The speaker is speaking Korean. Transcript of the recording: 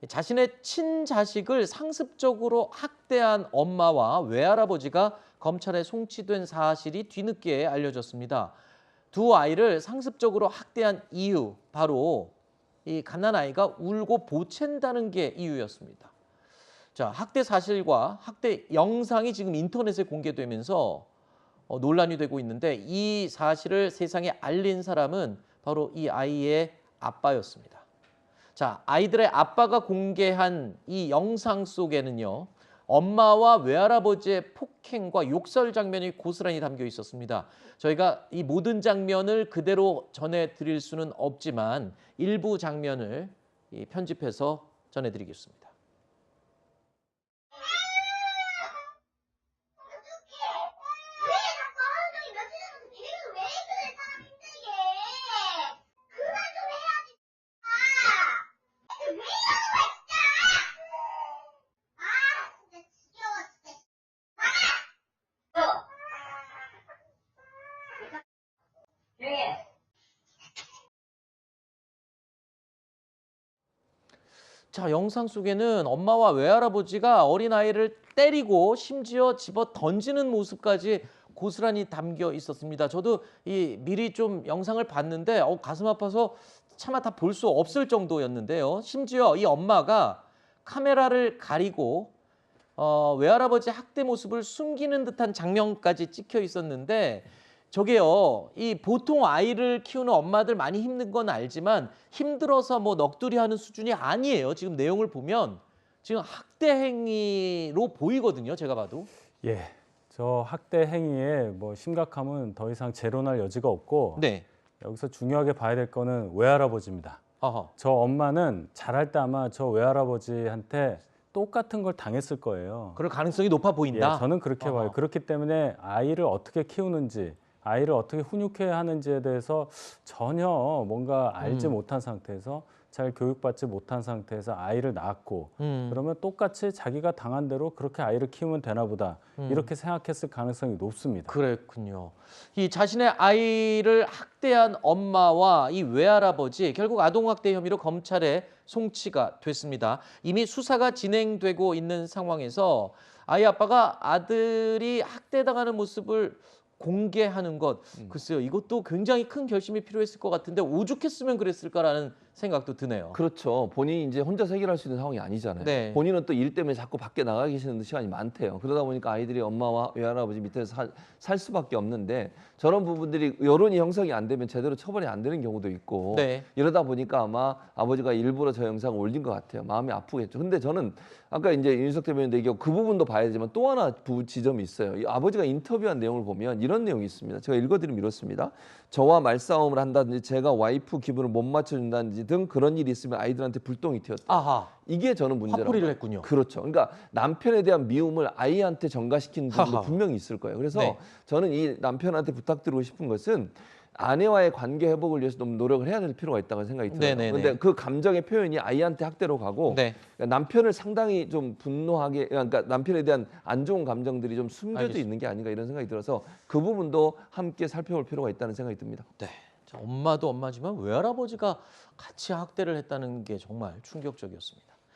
자신의 친자식을 상습적으로 학대한 엄마와 외할아버지가 검찰에 송치된 사실이 뒤늦게 알려졌습니다. 두 아이를 상습적으로 학대한 이유, 바로 이 갓난아이가 울고 보챈다는 게 이유였습니다. 자, 학대 사실과 학대 영상이 지금 인터넷에 공개되면서 논란이 되고 있는데, 이 사실을 세상에 알린 사람은 바로 이 아이의 아빠였습니다. 자, 아이들의 아빠가 공개한 이 영상 속에는요, 엄마와 외할아버지의 폭행과 욕설 장면이 고스란히 담겨 있었습니다. 저희가 이 모든 장면을 그대로 전해드릴 수는 없지만 일부 장면을 편집해서 전해드리겠습니다. 자, 영상 속에는 엄마와 외할아버지가 어린아이를 때리고 심지어 집어 던지는 모습까지 고스란히 담겨 있었습니다. 저도 미리 좀 영상을 봤는데 가슴 아파서 차마 다 볼 수 없을 정도였는데요. 심지어 이 엄마가 카메라를 가리고 외할아버지 학대 모습을 숨기는 듯한 장면까지 찍혀 있었는데, 저게요, 이 보통 아이를 키우는 엄마들 많이 힘든 건 알지만 힘들어서 뭐 넋두리 하는 수준이 아니에요. 지금 내용을 보면 지금 학대 행위로 보이거든요, 제가 봐도. 예, 저 학대 행위의 뭐 심각함은 더 이상 재론할 여지가 없고, 네. 여기서 중요하게 봐야 될 거는 외할아버지입니다. 어허. 저 엄마는 자랄 때 아마 저 외할아버지한테 똑같은 걸 당했을 거예요. 그럴 가능성이 높아 예, 보인다. 저는 그렇게 봐요. 그렇기 때문에 아이를 어떻게 키우는지, 아이를 어떻게 훈육해야 하는지에 대해서 전혀 뭔가 알지 못한 상태에서, 잘 교육받지 못한 상태에서 아이를 낳았고, 그러면 똑같이 자기가 당한 대로 그렇게 아이를 키우면 되나 보다, 이렇게 생각했을 가능성이 높습니다. 그랬군요. 이 자신의 아이를 학대한 엄마와 이 외할아버지, 결국 아동학대 혐의로 검찰에 송치가 됐습니다. 이미 수사가 진행되고 있는 상황에서 아이 아빠가 아들이 학대당하는 모습을 공개하는 것, 글쎄요, 이것도 굉장히 큰 결심이 필요했을 것 같은데 오죽했으면 그랬을까라는 생각도 드네요. 그렇죠. 본인이 이제 혼자서 해결할 수 있는 상황이 아니잖아요. 네. 본인은 또 일 때문에 자꾸 밖에 나가 계시는 시간이 많대요. 그러다 보니까 아이들이 엄마와 외할아버지 밑에서 살 수밖에 없는데, 저런 부분들이 여론이 형성이 안 되면 제대로 처벌이 안 되는 경우도 있고, 네. 이러다 보니까 아마 아버지가 일부러 저 영상을 올린 것 같아요. 마음이 아프겠죠. 근데 저는 아까 이제 윤석 대변인 얘기하고 그 부분도 봐야 되지만 또 하나 지점이 있어요. 이 아버지가 인터뷰한 내용을 보면 이런 내용이 있습니다. 제가 읽어드리면 이렇습니다. 저와 말싸움을 한다든지 제가 와이프 기분을 못 맞춰준다든지 등 그런 일이 있으면 아이들한테 불똥이 튀었다. 아하. 이게 저는 문제라고. 화풀이를 했군요. 그렇죠. 그러니까 남편에 대한 미움을 아이한테 전가시키는 부분도 하하. 분명히 있을 거예요. 그래서 네. 저는 이 남편한테 부탁드리고 싶은 것은 아내와의 관계 회복을 위해서 좀 노력을 해야 될 필요가 있다고 생각이 들어요. 네네네. 그런데 그 감정의 표현이 아이한테 학대로 가고, 네. 그러니까 남편을 상당히 좀 분노하게, 그러니까 남편에 대한 안 좋은 감정들이 좀 숨겨져 알겠습니다. 있는 게 아닌가 이런 생각이 들어서 그 부분도 함께 살펴볼 필요가 있다는 생각이 듭니다. 네. 자, 엄마도 엄마지만 외할아버지가 같이 학대를 했다는 게 정말 충격적이었습니다.